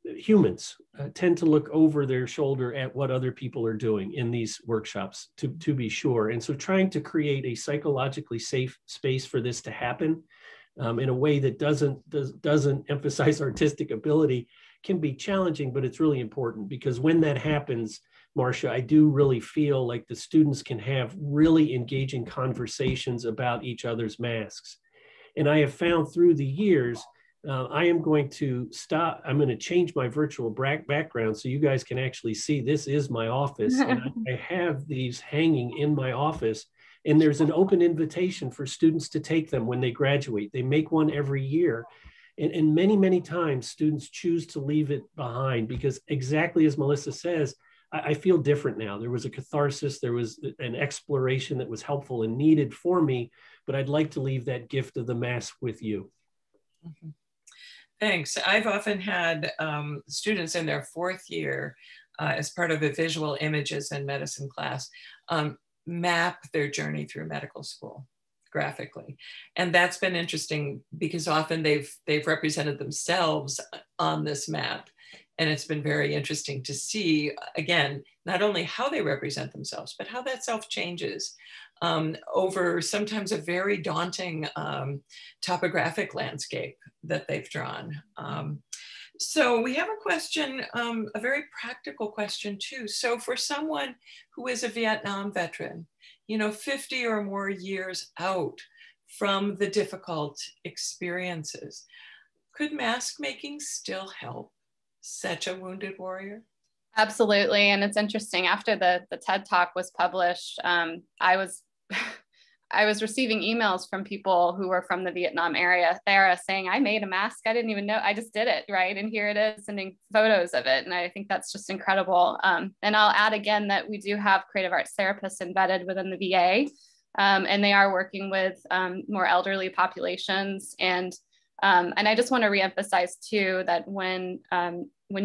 humans tend to look over their shoulder at what other people are doing in these workshops, to be sure. And so trying to create a psychologically safe space for this to happen in a way that doesn't emphasize artistic ability can be challenging, but it's really important, because when that happens, Marcia, I do really feel like the students can have really engaging conversations about each other's masks. And I have found through the years, I am going to stop. I'm going to change my virtual background so you guys can actually see this is my office. And I have these hanging in my office, and there's an open invitation for students to take them when they graduate. They make one every year. And many, many times students choose to leave it behind because, exactly as Melissa says, I feel different now. There was a catharsis, there was an exploration that was helpful and needed for me, but I'd like to leave that gift of the mask with you. Mm-hmm. Thanks. I've often had students in their fourth year as part of a visual images and medicine class map their journey through medical school graphically. And that's been interesting because often they've represented themselves on this map. And it's been very interesting to see, again, not only how they represent themselves, but how that self changes over sometimes a very daunting topographic landscape that they've drawn. So we have a question, a very practical question too. So for someone who is a Vietnam veteran, 50 or more years out from the difficult experiences, could mask making still help such a wounded warrior? Absolutely. And it's interesting, after the TED Talk was published, I was receiving emails from people who were from the Vietnam era saying, I made a mask. I didn't even know, I just did it, right? And here it is, sending photos of it. And I think that's just incredible. And I'll add again that we do have creative arts therapists embedded within the VA. And they are working with more elderly populations. And I just want to reemphasize too, that when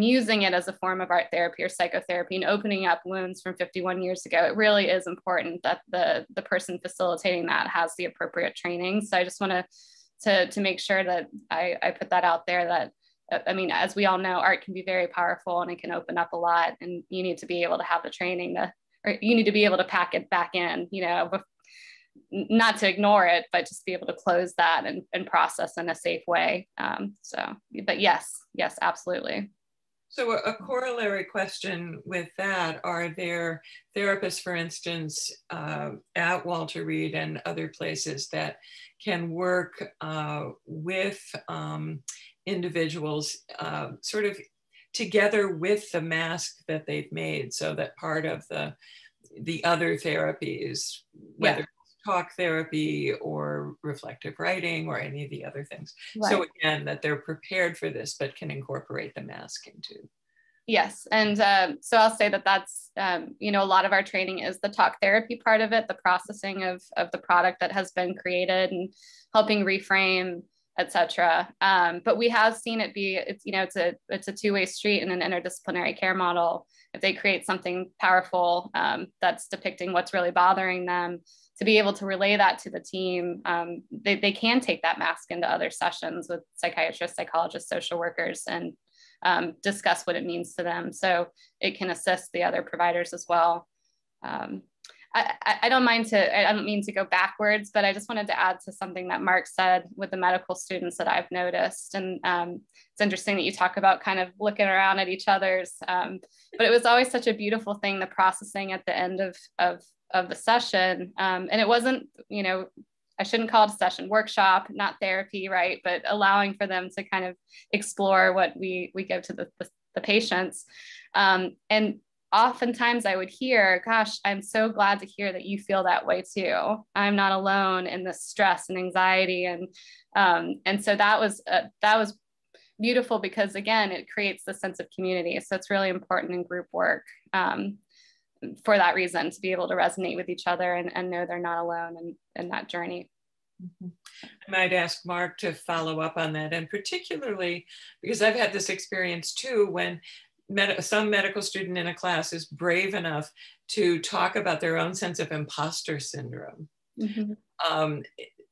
using it as a form of art therapy or psychotherapy and opening up wounds from 51 years ago, it really is important that the person facilitating that has the appropriate training. So I just want to make sure that I put that out there, that, I mean, as we all know, art can be very powerful and it can open up a lot, and you need to be able to have the training or you need to be able to pack it back in, you know, not to ignore it, but just be able to close that and process in a safe way. But yes, absolutely. So a corollary question with that, are there therapists, for instance, at Walter Reed and other places that can work with individuals sort of together with the mask that they've made, so that part of the other therapies, whether it's talk therapy or reflective writing or any of the other things. Right. So again, that they're prepared for this, but can incorporate the mask into. Yes, and so I'll say that's, you know, a lot of our training is the talk therapy part of it, the processing of the product that has been created and helping reframe, etc. But we have seen it be, it's a two-way street in an interdisciplinary care model. If they create something powerful that's depicting what's really bothering them, to be able to relay that to the team, they can take that mask into other sessions with psychiatrists, psychologists, social workers, and discuss what it means to them. So it can assist the other providers as well. I don't mean to go backwards, but I just wanted to add to something that Mark said with the medical students that I've noticed. And it's interesting that you talk about kind of looking around at each other's, but it was always such a beautiful thing, the processing at the end of the session. And it wasn't, you know, I shouldn't call it a session, workshop, not therapy, right? But allowing for them to kind of explore what we give to the patients. And oftentimes I would hear, gosh, I'm so glad to hear that you feel that way too. I'm not alone in this stress and anxiety. And so that was beautiful, because again, it creates the sense of community. So it's really important in group work for that reason, to be able to resonate with each other and know they're not alone in that journey. Mm-hmm. I might ask Mark to follow up on that, and particularly because I've had this experience too, when some medical student in a class is brave enough to talk about their own sense of imposter syndrome, mm-hmm.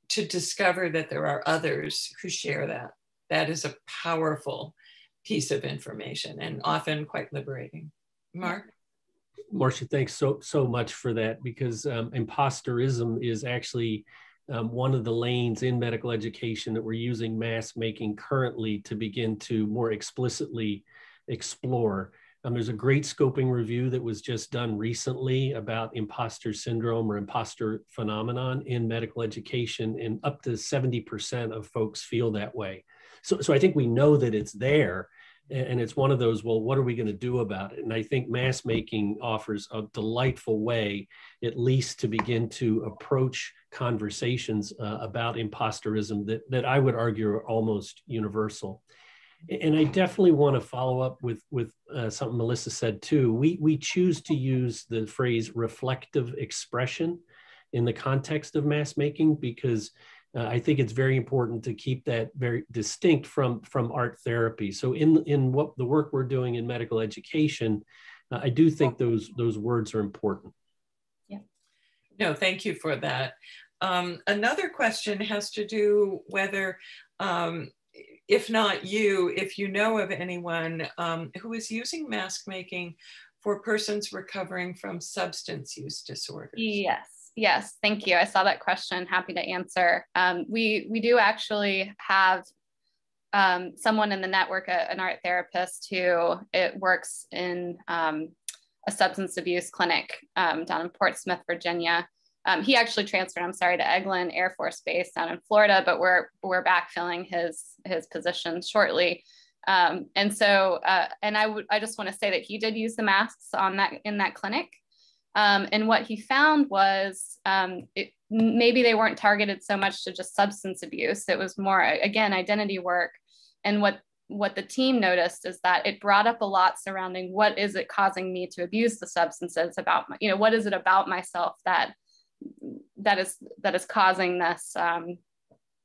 To discover that there are others who share that. That is a powerful piece of information and often quite liberating. Mark? Marcia, thanks so much for that, because imposterism is actually one of the lanes in medical education that we're using mask making currently to begin to more explicitly explore. There's a great scoping review that was just done recently about imposter syndrome or imposter phenomenon in medical education, and up to 70% of folks feel that way. So I think we know that it's there. And it's one of those, well, what are we going to do about it? And I think mask making offers a delightful way, at least to begin to approach conversations about imposterism that I would argue are almost universal. And I definitely want to follow up with something Melissa said too. We choose to use the phrase reflective expression in the context of mask making, because I think it's very important to keep that very distinct from art therapy. So in what the work we're doing in medical education, I do think those words are important. Yeah. No, thank you for that. Another question has to do whether, if not you, if you know of anyone who is using mask making for persons recovering from substance use disorders. Yes, thank you. I saw that question, happy to answer. We do actually have someone in the network, an art therapist who works in a substance abuse clinic down in Portsmouth, Virginia. He actually transferred, to Eglin Air Force Base down in Florida, but we're backfilling his position shortly. And I just want to say that he did use the masks in that clinic. And what he found was maybe they weren't targeted so much to just substance abuse. It was more, again, identity work. And what the team noticed is that it brought up a lot surrounding what is it causing me to abuse the substances about, what is it about myself that that is causing this,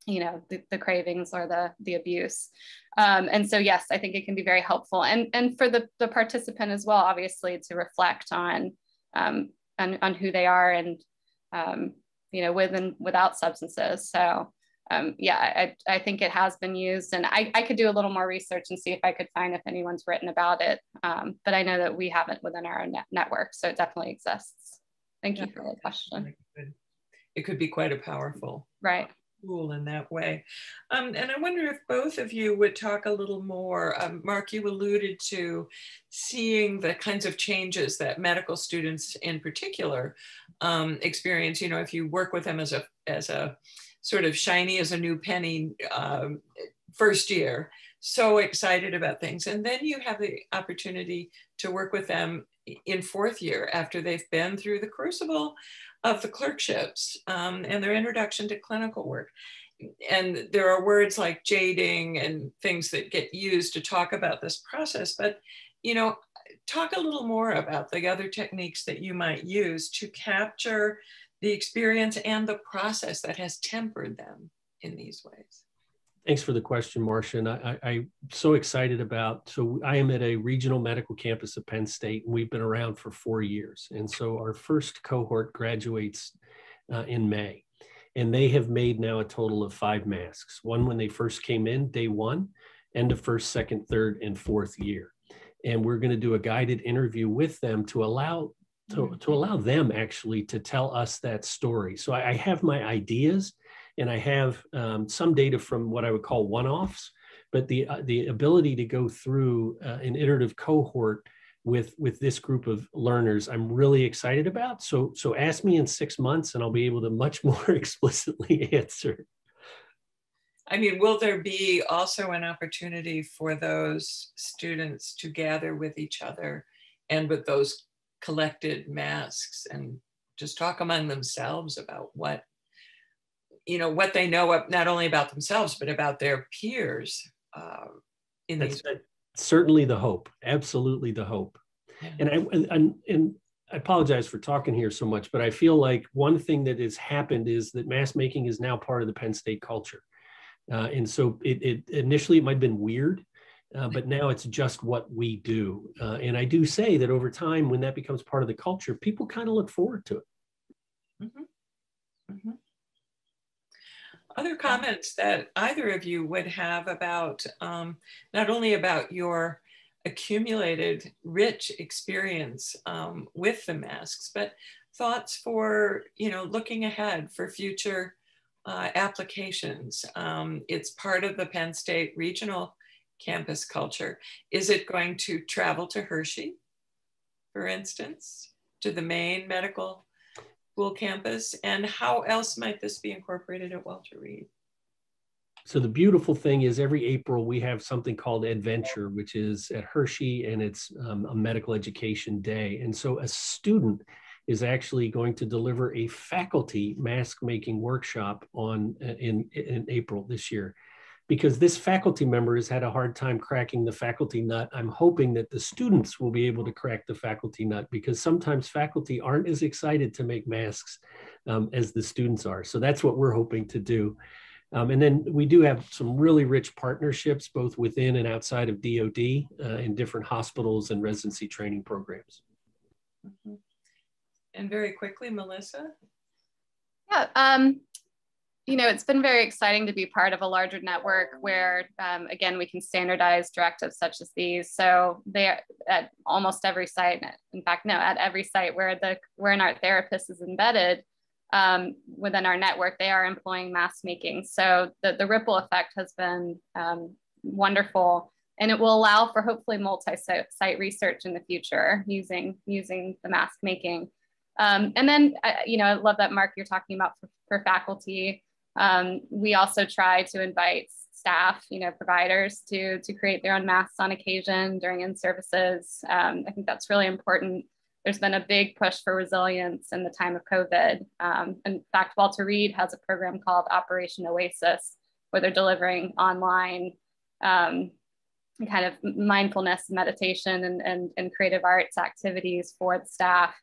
you know, the cravings or the abuse. And so, yes, I think it can be very helpful. And for the participant as well, obviously, to reflect on who they are and, you know, with and without substances. So yeah, I think it has been used, and I could do a little more research and see if I could find if anyone's written about it. But I know that we haven't within our network, so it definitely exists. Thank you for the question. It could be quite a powerful tool in that way. And I wonder if both of you would talk a little more. Mark, you alluded to seeing the kinds of changes that medical students in particular experience. You know, if you work with them as a sort of shiny as a new penny first year, so excited about things. And then you have the opportunity to work with them in fourth year after they've been through the crucible of the clerkships and their introduction to clinical work. And there are words like jading and things that get used to talk about this process, but, you know, talk a little more about the other techniques that you might use to capture the experience and the process that has tempered them in these ways. Thanks for the question, Marcia. And I'm so excited about, so I am at a regional medical campus at Penn State, and we've been around for 4 years. And so our first cohort graduates in May, and they have made now a total of 5 masks. One when they first came in, day 1, and the first, second, third, and fourth year. And we're going to do a guided interview with them to allow them actually to tell us that story. So I have my ideas, and I have some data from what I would call one-offs, but the ability to go through an iterative cohort with this group of learners, I'm really excited about. So ask me in 6 months, and I'll be able to much more explicitly answer. I mean, will there be also an opportunity for those students to gather with each other and with those collected masks and just talk among themselves about what, you know, what they know not only about themselves, but about their peers in these? Certainly the hope, absolutely the hope. Yeah. And I apologize for talking here so much, but I feel like one thing that has happened is that mask making is now part of the Penn State culture. And so it initially, it might've been weird, but now it's just what we do. And I do say that over time, when that becomes part of the culture, people kind of look forward to it. Mm-hmm. Mm-hmm. Other comments that either of you would have about, not only about your accumulated rich experience with the masks, but thoughts for, you know, looking ahead for future applications. It's part of the Penn State regional campus culture. Is it going to travel to Hershey, for instance, to the main medical school campus? And how else might this be incorporated at Walter Reed? So the beautiful thing is every April we have something called Adventure, which is at Hershey, and it's a medical education day. And so a student is actually going to deliver a faculty mask making workshop in April this year. Because this faculty member has had a hard time cracking the faculty nut, I'm hoping that the students will be able to crack the faculty nut, because sometimes faculty aren't as excited to make masks as the students are. So that's what we're hoping to do. And then we do have some really rich partnerships, both within and outside of DOD in different hospitals and residency training programs. Mm-hmm. And very quickly, Melissa? Yeah. You know, it's been very exciting to be part of a larger network where, again, we can standardize directives such as these. So they're at almost every site, in fact, no, at every site where an art therapist is embedded within our network, they are employing mask making. So the ripple effect has been wonderful, and it will allow for hopefully multi-site research in the future using the mask making. And then, you know, I love that, Mark, you're talking about for faculty. We also try to invite staff, you know, providers to create their own masks on occasion during in-services. I think that's really important. There's been a big push for resilience in the time of COVID. In fact, Walter Reed has a program called Operation Oasis, where they're delivering online kind of mindfulness, meditation, and creative arts activities for the staff.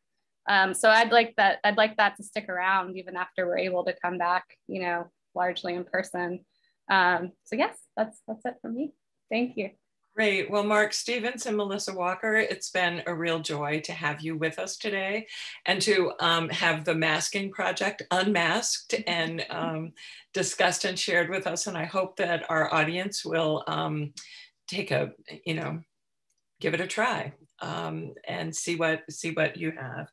So I'd like that to stick around even after we're able to come back, you know, largely in person. So yes, that's it from me. Thank you. Great. Well, Mark Stevens and Melissa Walker, it's been a real joy to have you with us today and to have the masking project unmasked and discussed and shared with us. And I hope that our audience will take a, you know, give it a try and see what you have.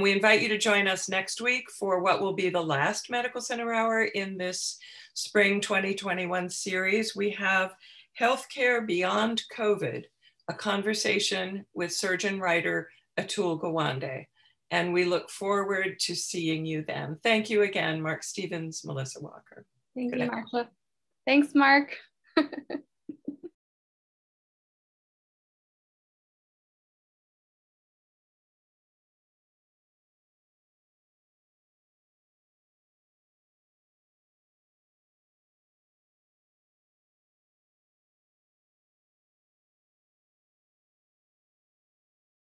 We invite you to join us next week for what will be the last Medical Center Hour in this spring 2021 series. We have Healthcare Beyond COVID, a conversation with surgeon writer Atul Gawande. And we look forward to seeing you then. Thank you again, Mark Stevens, Melissa Walker. Thank you, Marcia. Thanks, Mark.